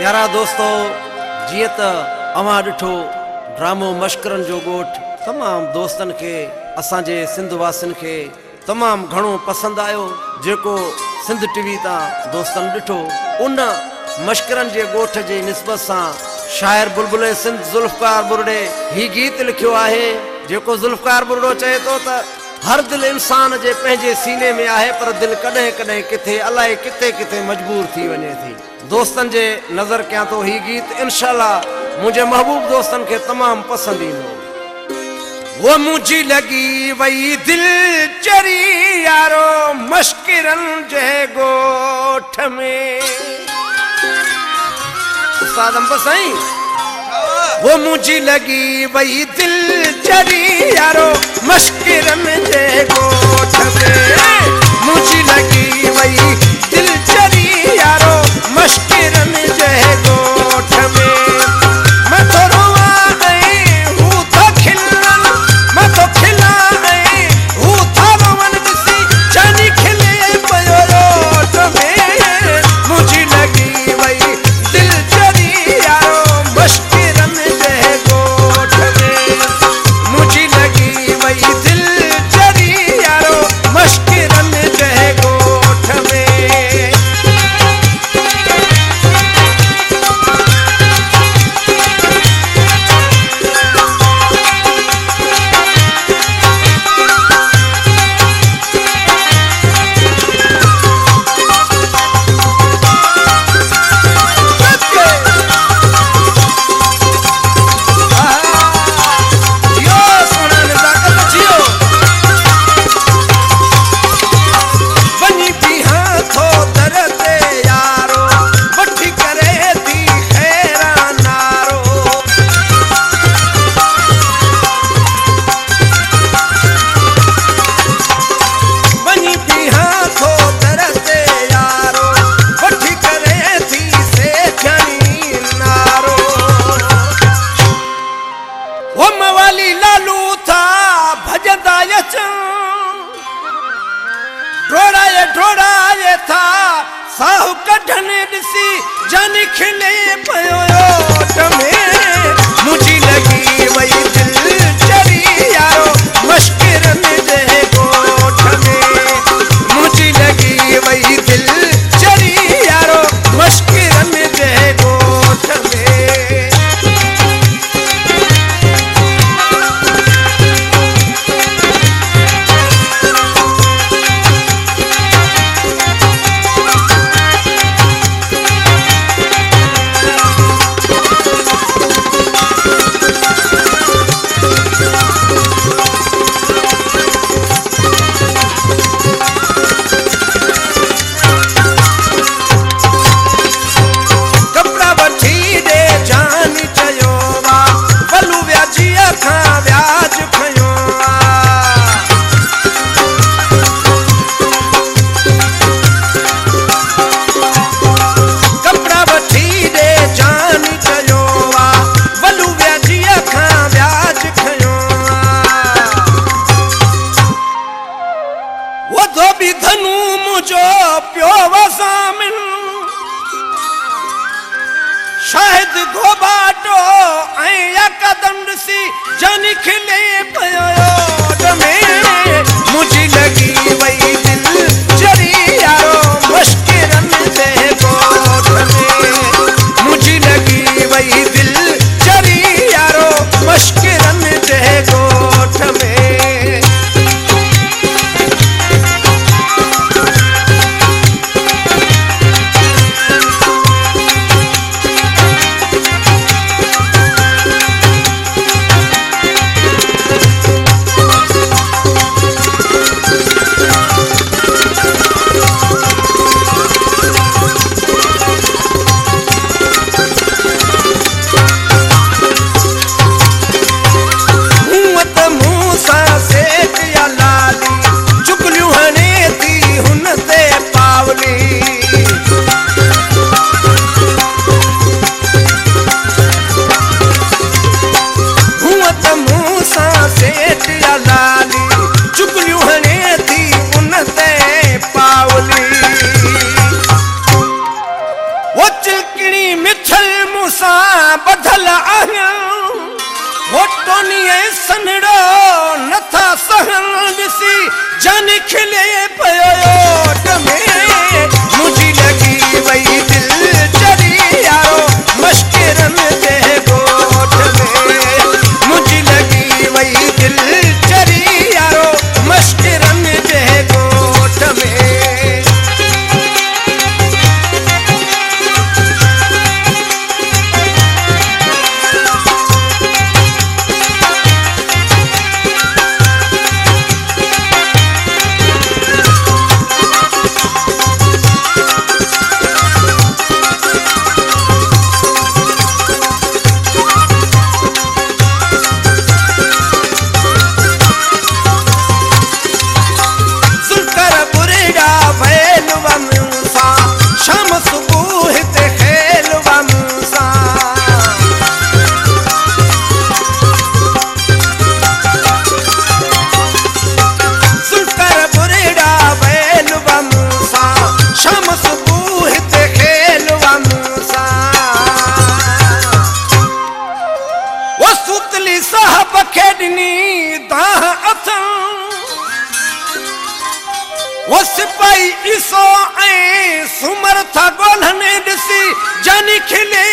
प्यारा दोस्तों, जीअं त अवां ॾिठो ड्रामो मश्करन जो ॻोठ तमाम दोस्तन के असांजे सिंध वासिन के तमाम घणो पसंद आयो। जेको सिंध टीवी ता दोस्तन ॾिठो उन मश्करन जे ॻोठ जे निस्बत सां शायर बुलबुल सिंध ज़ुल्फ़कार बुरड़े ही गीत लिखियो आहे। जेको ज़ुल्फ़कार बुरड़ो चए तो त हर दिल इंसान जे पंहिंजे सीने में आहे, पर दिल कॾहिं कॾहिं किथे अलाए किथे किथे मजबूर थी वञे थी। दोस्तन जे नज़र कयां तो ही गीत इंशाअल्लाह मुझे महबूब दोस्तन के तमाम पसंद ईंदो। वो मुझी लगी वही दिल चरी यारो मश्किरन जे गोठ में। उस्ताद हम बसाई वो मुझी लगी वही दिल चरी यारो मश्किरन जे गोठ में। मुझी लगी वही दिल चरी यारो मश्किरन जे गोठ में। मैं तो रोआ हूँ तो खिलन, मैं तो खिला हूँ तो रोवन दिसी जानी खिले पयो रोट में। मुझी लगी वही दिल चरी यारो मश्किरन जे गोठ में। मुझी लगी वही दिल चरी यारो मश्किरन जे गोठ में। साहु कढने दिसी जानी खिले पयो ओट में। मुझी लगी वही दिल चरी यारो मश्किरन जे गोठ में। मुझी लगी वही दिल चरी यारो मश्किरन जे गोठ में। शायद घोबाटो या कदम सी जानी खिले पयो ओट में। मुझी लगी वही दिल चरी यारो मश्किरन जे गोठ में। मुझी लगी वही दिल चरी यारो मश्किरन जे गोठ में। बधल आहियां होटोनी सनड़ो नथा सहन ॾिसी जान खिले पियो ओट में मुझी लगी वई दिल चरी यारो मश्किरन जे गोठ में मुझी लगी वई दिल चरी यारो मश्किरन जे गोठ में शाम सुबह ते खेल वमसा सुल्कर बुरेड़ा बैल वमसा शाम सुबह ते खेल वमसा वो सुतली साहब खेडनी दाह अथन वो सिपाही ईसो ऐं सुमर था ॻोल्हनि ॾिसी जानी खिले